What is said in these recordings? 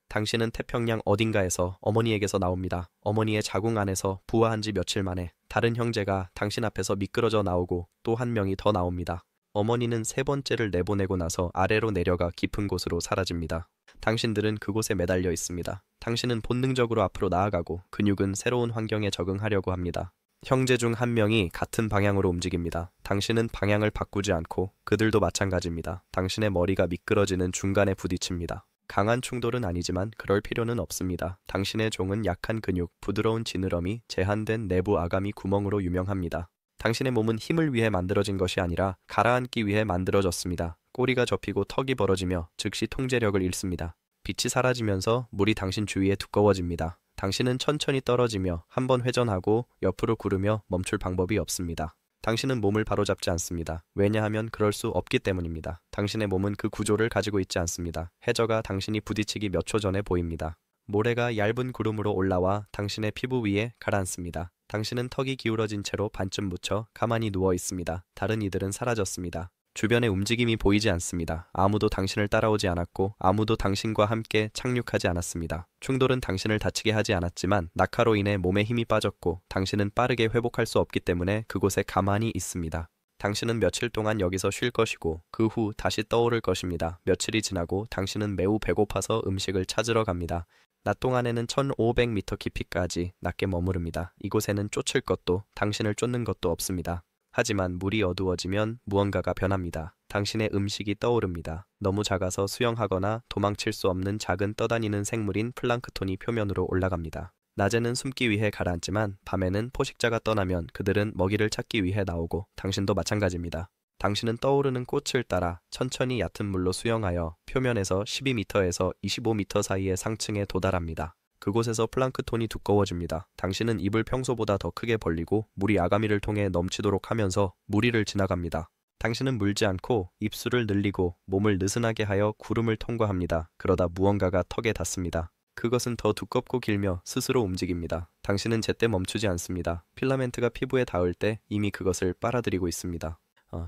당신은 태평양 어딘가에서 어머니에게서 나옵니다. 어머니의 자궁 안에서 부화한 지 며칠 만에 다른 형제가 당신 앞에서 미끄러져 나오고 또 한 명이 더 나옵니다. 어머니는 세 번째를 내보내고 나서 아래로 내려가 깊은 곳으로 사라집니다. 당신들은 그곳에 매달려 있습니다. 당신은 본능적으로 앞으로 나아가고 근육은 새로운 환경에 적응하려고 합니다. 형제 중 한 명이 같은 방향으로 움직입니다. 당신은 방향을 바꾸지 않고 그들도 마찬가지입니다. 당신의 머리가 미끄러지는 중간에 부딪힙니다. 강한 충돌은 아니지만 그럴 필요는 없습니다. 당신의 종은 약한 근육, 부드러운 지느러미, 제한된 내부 아가미 구멍으로 유명합니다. 당신의 몸은 힘을 위해 만들어진 것이 아니라 가라앉기 위해 만들어졌습니다. 꼬리가 접히고 턱이 벌어지며 즉시 통제력을 잃습니다. 빛이 사라지면서 물이 당신 주위에 두꺼워집니다. 당신은 천천히 떨어지며 한번 회전하고 옆으로 구르며 멈출 방법이 없습니다. 당신은 몸을 바로잡지 않습니다. 왜냐하면 그럴 수 없기 때문입니다. 당신의 몸은 그 구조를 가지고 있지 않습니다. 해저가 당신이 부딪히기 몇 초 전에 보입니다. 모래가 얇은 구름으로 올라와 당신의 피부 위에 가라앉습니다. 당신은 턱이 기울어진 채로 반쯤 묻혀 가만히 누워 있습니다. 다른 이들은 사라졌습니다. 주변에 움직임이 보이지 않습니다. 아무도 당신을 따라오지 않았고 아무도 당신과 함께 착륙하지 않았습니다. 충돌은 당신을 다치게 하지 않았지만 낙하로 인해 몸에 힘이 빠졌고 당신은 빠르게 회복할 수 없기 때문에 그곳에 가만히 있습니다. 당신은 며칠 동안 여기서 쉴 것이고 그 후 다시 떠오를 것입니다. 며칠이 지나고 당신은 매우 배고파서 음식을 찾으러 갑니다. 낮 동안에는 1500m 깊이까지 낮게 머무릅니다. 이곳에는 쫓을 것도 당신을 쫓는 것도 없습니다. 하지만 물이 어두워지면 무언가가 변합니다. 당신의 음식이 떠오릅니다. 너무 작아서 수영하거나 도망칠 수 없는 작은 떠다니는 생물인 플랑크톤이 표면으로 올라갑니다. 낮에는 숨기 위해 가라앉지만 밤에는 포식자가 떠나면 그들은 먹이를 찾기 위해 나오고 당신도 마찬가지입니다. 당신은 떠오르는 꽃을 따라 천천히 얕은 물로 수영하여 표면에서 12m에서 25m 사이의 상층에 도달합니다. 그곳에서 플랑크톤이 두꺼워집니다. 당신은 입을 평소보다 더 크게 벌리고 물이 아가미를 통해 넘치도록 하면서 무리를 지나갑니다. 당신은 물지 않고 입술을 늘리고 몸을 느슨하게 하여 구름을 통과합니다. 그러다 무언가가 턱에 닿습니다. 그것은 더 두껍고 길며 스스로 움직입니다. 당신은 제때 멈추지 않습니다. 필라멘트가 피부에 닿을 때 이미 그것을 빨아들이고 있습니다.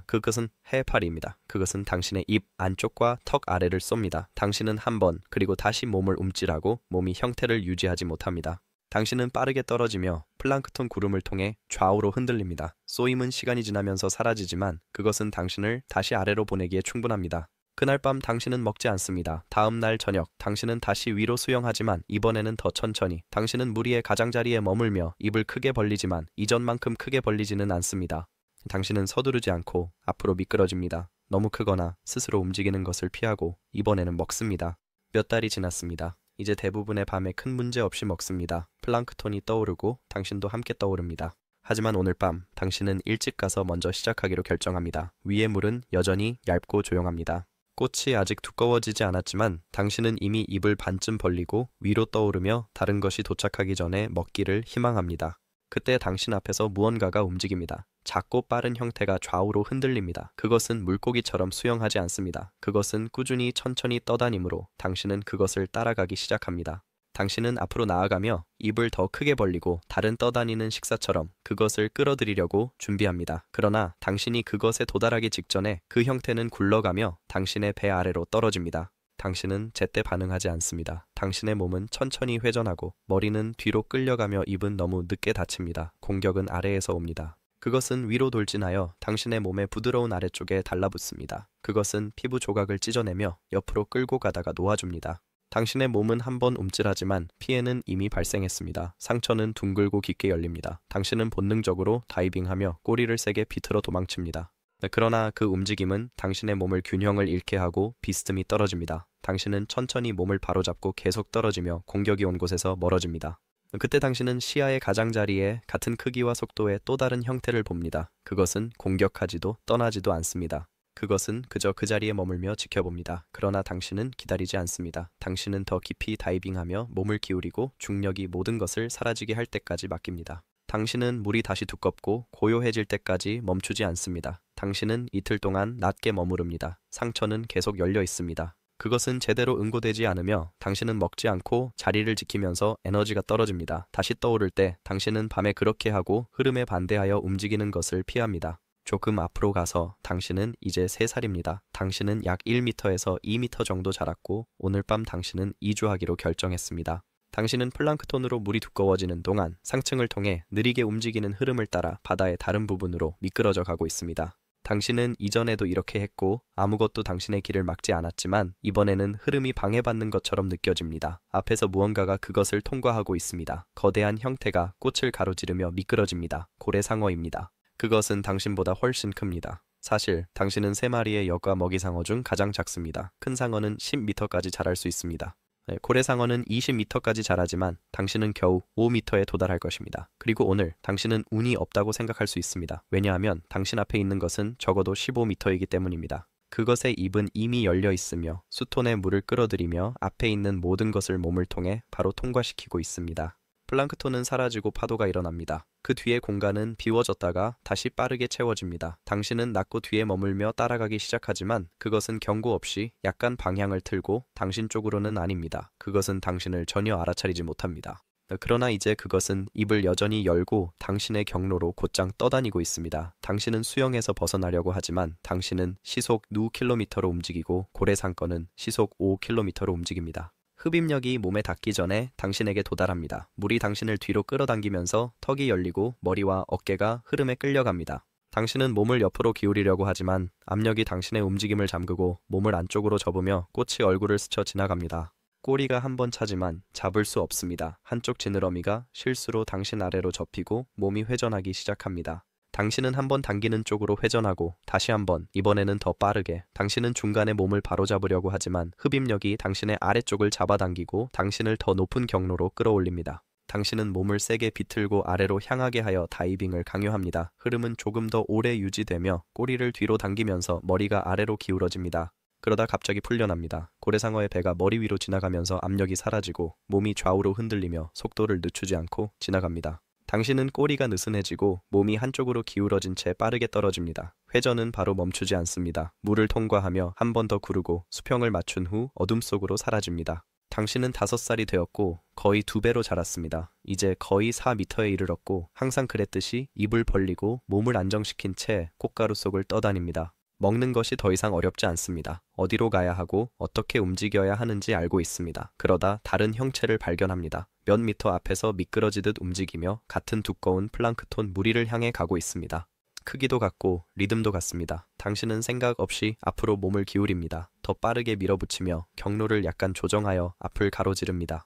그것은 해파리입니다. 그것은 당신의 입 안쪽과 턱 아래를 쏩니다. 당신은 한 번 그리고 다시 몸을 움찔하고 몸이 형태를 유지하지 못합니다. 당신은 빠르게 떨어지며 플랑크톤 구름을 통해 좌우로 흔들립니다. 쏘임은 시간이 지나면서 사라지지만 그것은 당신을 다시 아래로 보내기에 충분합니다. 그날 밤 당신은 먹지 않습니다. 다음 날 저녁 당신은 다시 위로 수영하지만 이번에는 더 천천히. 당신은 물 위의 가장자리에 머물며 입을 크게 벌리지만 이전만큼 크게 벌리지는 않습니다. 당신은 서두르지 않고 앞으로 미끄러집니다. 너무 크거나 스스로 움직이는 것을 피하고 이번에는 먹습니다. 몇 달이 지났습니다. 이제 대부분의 밤에 큰 문제 없이 먹습니다. 플랑크톤이 떠오르고 당신도 함께 떠오릅니다. 하지만 오늘 밤 당신은 일찍 가서 먼저 시작하기로 결정합니다. 위의 물은 여전히 얇고 조용합니다. 꽃이 아직 두꺼워지지 않았지만 당신은 이미 입을 반쯤 벌리고 위로 떠오르며 다른 것이 도착하기 전에 먹기를 희망합니다. 그때 당신 앞에서 무언가가 움직입니다. 작고 빠른 형태가 좌우로 흔들립니다. 그것은 물고기처럼 수영하지 않습니다. 그것은 꾸준히 천천히 떠다니므로 당신은 그것을 따라가기 시작합니다. 당신은 앞으로 나아가며 입을 더 크게 벌리고 다른 떠다니는 식사처럼 그것을 끌어들이려고 준비합니다. 그러나 당신이 그것에 도달하기 직전에 그 형태는 굴러가며 당신의 배 아래로 떨어집니다. 당신은 제때 반응하지 않습니다. 당신의 몸은 천천히 회전하고 머리는 뒤로 끌려가며 입은 너무 늦게 닫힙니다. 공격은 아래에서 옵니다. 그것은 위로 돌진하여 당신의 몸의 부드러운 아래쪽에 달라붙습니다. 그것은 피부 조각을 찢어내며 옆으로 끌고 가다가 놓아줍니다. 당신의 몸은 한번 움찔하지만 피해는 이미 발생했습니다. 상처는 둥글고 깊게 열립니다. 당신은 본능적으로 다이빙하며 꼬리를 세게 비틀어 도망칩니다. 그러나 그 움직임은 당신의 몸을 균형을 잃게 하고 비스듬히 떨어집니다. 당신은 천천히 몸을 바로잡고 계속 떨어지며 공격이 온 곳에서 멀어집니다. 그때 당신은 시야의 가장자리에 같은 크기와 속도의 또 다른 형태를 봅니다. 그것은 공격하지도 떠나지도 않습니다. 그것은 그저 그 자리에 머물며 지켜봅니다. 그러나 당신은 기다리지 않습니다. 당신은 더 깊이 다이빙하며 몸을 기울이고 중력이 모든 것을 사라지게 할 때까지 맡깁니다. 당신은 물이 다시 두껍고 고요해질 때까지 멈추지 않습니다. 당신은 이틀 동안 낮게 머무릅니다. 상처는 계속 열려 있습니다. 그것은 제대로 응고되지 않으며 당신은 먹지 않고 자리를 지키면서 에너지가 떨어집니다. 다시 떠오를 때 당신은 밤에 그렇게 하고 흐름에 반대하여 움직이는 것을 피합니다. 조금 앞으로 가서 당신은 이제 3살입니다. 당신은 약 1m에서 2m 정도 자랐고 오늘 밤 당신은 이주하기로 결정했습니다. 당신은 플랑크톤으로 물이 두꺼워지는 동안 상층을 통해 느리게 움직이는 흐름을 따라 바다의 다른 부분으로 미끄러져 가고 있습니다. 당신은 이전에도 이렇게 했고 아무것도 당신의 길을 막지 않았지만 이번에는 흐름이 방해받는 것처럼 느껴집니다. 앞에서 무언가가 그것을 통과하고 있습니다. 거대한 형태가 꽃을 가로지르며 미끄러집니다. 고래상어입니다. 그것은 당신보다 훨씬 큽니다. 사실 당신은 3마리의 여과 먹이상어 중 가장 작습니다. 큰 상어는 10m까지 자랄 수 있습니다. 고래상어는 20m까지 자라지만 당신은 겨우 5m에 도달할 것입니다. 그리고 오늘 당신은 운이 없다고 생각할 수 있습니다. 왜냐하면 당신 앞에 있는 것은 적어도 15m이기 때문입니다. 그것의 입은 이미 열려 있으며 수톤에 물을 끌어들이며 앞에 있는 모든 것을 몸을 통해 바로 통과시키고 있습니다. 플랑크톤은 사라지고 파도가 일어납니다. 그 뒤의 공간은 비워졌다가 다시 빠르게 채워집니다. 당신은 낮고 뒤에 머물며 따라가기 시작하지만 그것은 경고 없이 약간 방향을 틀고 당신 쪽으로는 아닙니다. 그것은 당신을 전혀 알아차리지 못합니다. 그러나 이제 그것은 입을 여전히 열고 당신의 경로로 곧장 떠다니고 있습니다. 당신은 수영에서 벗어나려고 하지만 당신은 시속 6km로 움직이고 고래상어는 시속 5km로 움직입니다. 흡입력이 몸에 닿기 전에 당신에게 도달합니다. 물이 당신을 뒤로 끌어당기면서 턱이 열리고 머리와 어깨가 흐름에 끌려갑니다. 당신은 몸을 옆으로 기울이려고 하지만 압력이 당신의 움직임을 잠그고 몸을 안쪽으로 접으며 꽃이 얼굴을 스쳐 지나갑니다. 꼬리가 한 번 차지만 잡을 수 없습니다. 한쪽 지느러미가 실수로 당신 아래로 접히고 몸이 회전하기 시작합니다. 당신은 한번 당기는 쪽으로 회전하고 다시 한번, 이번에는 더 빠르게. 당신은 중간에 몸을 바로잡으려고 하지만 흡입력이 당신의 아래쪽을 잡아당기고 당신을 더 높은 경로로 끌어올립니다. 당신은 몸을 세게 비틀고 아래로 향하게 하여 다이빙을 강요합니다. 흐름은 조금 더 오래 유지되며 꼬리를 뒤로 당기면서 머리가 아래로 기울어집니다. 그러다 갑자기 풀려납니다. 고래상어의 배가 머리 위로 지나가면서 압력이 사라지고 몸이 좌우로 흔들리며 속도를 늦추지 않고 지나갑니다. 당신은 꼬리가 느슨해지고 몸이 한쪽으로 기울어진 채 빠르게 떨어집니다. 회전은 바로 멈추지 않습니다. 물을 통과하며 한 번 더 구르고 수평을 맞춘 후 어둠 속으로 사라집니다. 당신은 5살이 되었고 거의 2배로 자랐습니다. 이제 거의 4m에 이르렀고 항상 그랬듯이 입을 벌리고 몸을 안정시킨 채 꽃가루 속을 떠다닙니다. 먹는 것이 더 이상 어렵지 않습니다. 어디로 가야 하고 어떻게 움직여야 하는지 알고 있습니다. 그러다 다른 형체를 발견합니다. 몇 미터 앞에서 미끄러지듯 움직이며 같은 두꺼운 플랑크톤 무리를 향해 가고 있습니다. 크기도 같고 리듬도 같습니다. 당신은 생각 없이 앞으로 몸을 기울입니다. 더 빠르게 밀어붙이며 경로를 약간 조정하여 앞을 가로지릅니다.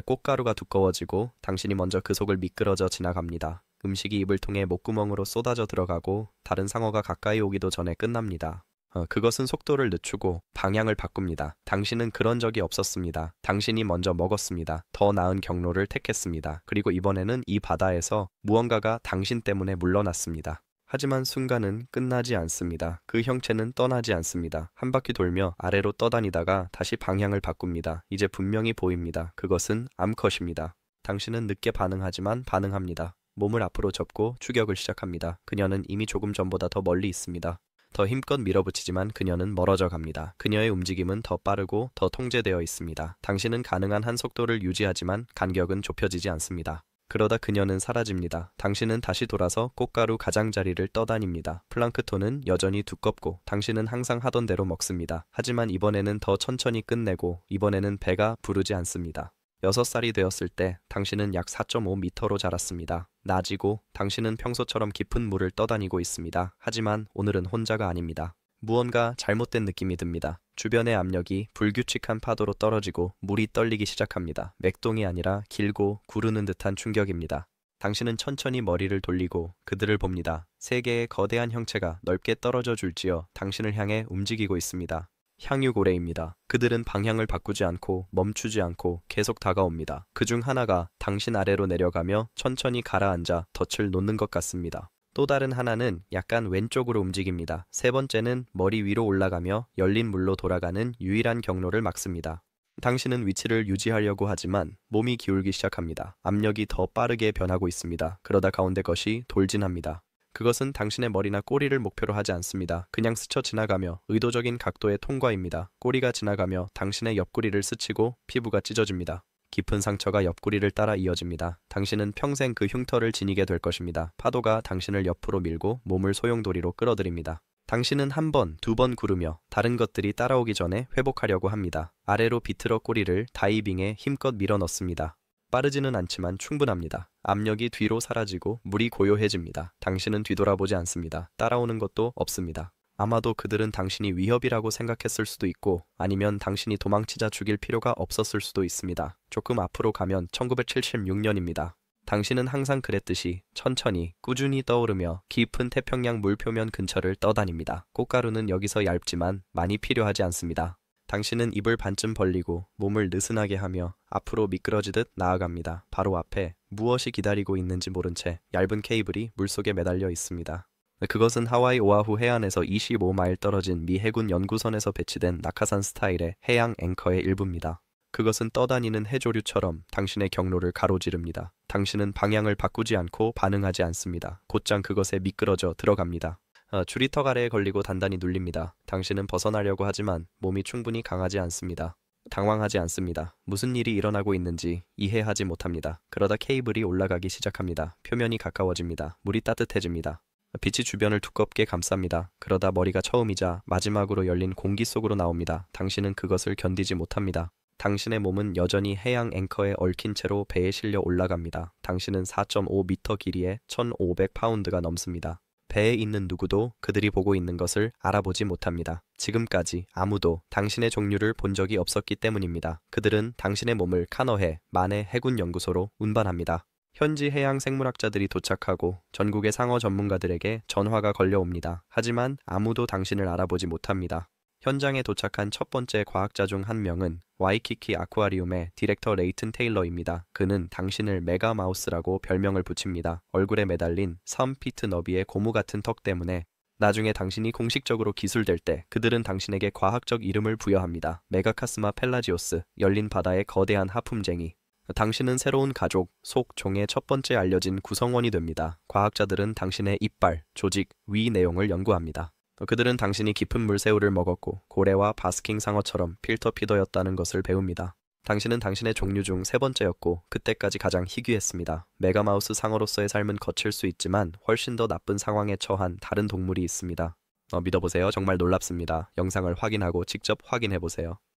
꽃가루가 두꺼워지고 당신이 먼저 그 속을 미끄러져 지나갑니다. 음식이 입을 통해 목구멍으로 쏟아져 들어가고 다른 상어가 가까이 오기도 전에 끝납니다. 그것은 속도를 늦추고 방향을 바꿉니다. 당신은 그런 적이 없었습니다. 당신이 먼저 먹었습니다. 더 나은 경로를 택했습니다. 그리고 이번에는 이 바다에서 무언가가 당신 때문에 물러났습니다. 하지만 순간은 끝나지 않습니다. 그 형체는 떠나지 않습니다. 한 바퀴 돌며 아래로 떠다니다가 다시 방향을 바꿉니다. 이제 분명히 보입니다. 그것은 암컷입니다. 당신은 늦게 반응하지만 반응합니다. 몸을 앞으로 접고 추격을 시작합니다. 그녀는 이미 조금 전보다 더 멀리 있습니다. 더 힘껏 밀어붙이지만 그녀는 멀어져 갑니다. 그녀의 움직임은 더 빠르고 더 통제되어 있습니다. 당신은 가능한 한 속도를 유지하지만 간격은 좁혀지지 않습니다. 그러다 그녀는 사라집니다. 당신은 다시 돌아서 꽃가루 가장자리를 떠다닙니다. 플랑크톤은 여전히 두껍고 당신은 항상 하던 대로 먹습니다. 하지만 이번에는 더 천천히 끝내고 이번에는 배가 부르지 않습니다. 6살이 되었을 때 당신은 약 4.5m로 자랐습니다. 낮이고 당신은 평소처럼 깊은 물을 떠다니고 있습니다. 하지만 오늘은 혼자가 아닙니다. 무언가 잘못된 느낌이 듭니다. 주변의 압력이 불규칙한 파도로 떨어지고 물이 떨리기 시작합니다. 맥동이 아니라 길고 구르는 듯한 충격입니다. 당신은 천천히 머리를 돌리고 그들을 봅니다. 3개의 거대한 형체가 넓게 떨어져 줄지어 당신을 향해 움직이고 있습니다. 향유고래입니다. 그들은 방향을 바꾸지 않고 멈추지 않고 계속 다가옵니다. 그중 하나가 당신 아래로 내려가며 천천히 가라앉아 덫을 놓는 것 같습니다. 또 다른 하나는 약간 왼쪽으로 움직입니다. 3번째는 머리 위로 올라가며 열린 물로 돌아가는 유일한 경로를 막습니다. 당신은 위치를 유지하려고 하지만 몸이 기울기 시작합니다. 압력이 더 빠르게 변하고 있습니다. 그러다 가운데 것이 돌진합니다. 그것은 당신의 머리나 꼬리를 목표로 하지 않습니다. 그냥 스쳐 지나가며 의도적인 각도의 통과입니다. 꼬리가 지나가며 당신의 옆구리를 스치고 피부가 찢어집니다. 깊은 상처가 옆구리를 따라 이어집니다. 당신은 평생 그 흉터를 지니게 될 것입니다. 파도가 당신을 옆으로 밀고 몸을 소용돌이로 끌어들입니다. 당신은 한 번, 두 번 구르며 다른 것들이 따라오기 전에 회복하려고 합니다. 아래로 비틀어 꼬리를 다이빙에 힘껏 밀어 넣습니다. 빠르지는 않지만 충분합니다. 압력이 뒤로 사라지고 물이 고요해집니다. 당신은 뒤돌아보지 않습니다. 따라오는 것도 없습니다. 아마도 그들은 당신이 위협이라고 생각했을 수도 있고 아니면 당신이 도망치자 죽일 필요가 없었을 수도 있습니다. 조금 앞으로 가면 1976년입니다. 당신은 항상 그랬듯이 천천히 꾸준히 떠오르며 깊은 태평양 물표면 근처를 떠다닙니다. 꽃가루는 여기서 얇지만 많이 필요하지 않습니다. 당신은 입을 반쯤 벌리고 몸을 느슨하게 하며 앞으로 미끄러지듯 나아갑니다. 바로 앞에 무엇이 기다리고 있는지 모른 채 얇은 케이블이 물속에 매달려 있습니다. 그것은 하와이 오아후 해안에서 25마일 떨어진 미 해군 연구선에서 배치된 낙하산 스타일의 해양 앵커의 일부입니다. 그것은 떠다니는 해조류처럼 당신의 경로를 가로지릅니다. 당신은 방향을 바꾸지 않고 반응하지 않습니다. 곧장 그것에 미끄러져 들어갑니다. 줄이 턱 아래에 걸리고 단단히 눌립니다. 당신은 벗어나려고 하지만 몸이 충분히 강하지 않습니다. 당황하지 않습니다. 무슨 일이 일어나고 있는지 이해하지 못합니다. 그러다 케이블이 올라가기 시작합니다. 표면이 가까워집니다. 물이 따뜻해집니다. 빛이 주변을 두껍게 감쌉니다. 그러다 머리가 처음이자 마지막으로 열린 공기 속으로 나옵니다. 당신은 그것을 견디지 못합니다. 당신의 몸은 여전히 해양 앵커에 얽힌 채로 배에 실려 올라갑니다. 당신은 4.5m 길이에 1,500파운드가 넘습니다. 배에 있는 누구도 그들이 보고 있는 것을 알아보지 못합니다. 지금까지 아무도 당신의 종류를 본 적이 없었기 때문입니다. 그들은 당신의 몸을 카너해 만해 해군 연구소로 운반합니다. 현지 해양 생물학자들이 도착하고 전국의 상어 전문가들에게 전화가 걸려옵니다. 하지만 아무도 당신을 알아보지 못합니다. 현장에 도착한 첫 번째 과학자 중 한 명은 와이키키 아쿠아리움의 디렉터 레이튼 테일러입니다. 그는 당신을 메가마우스라고 별명을 붙입니다. 얼굴에 매달린 3피트 너비의 고무 같은 턱 때문에 나중에 당신이 공식적으로 기술될 때 그들은 당신에게 과학적 이름을 부여합니다. 메가카스마 펠라지오스, 열린 바다의 거대한 하품쟁이. 당신은 새로운 가족, 속종의 첫 번째 알려진 구성원이 됩니다. 과학자들은 당신의 이빨, 조직, 위 내용을 연구합니다. 그들은 당신이 깊은 물새우를 먹었고 고래와 바스킹 상어처럼 필터 피더였다는 것을 배웁니다. 당신은 당신의 종류 중 세 번째였고 그때까지 가장 희귀했습니다. 메가마우스 상어로서의 삶은 거칠 수 있지만 훨씬 더 나쁜 상황에 처한 다른 동물이 있습니다. 믿어보세요. 정말 놀랍습니다. 영상을 확인하고 직접 확인해보세요.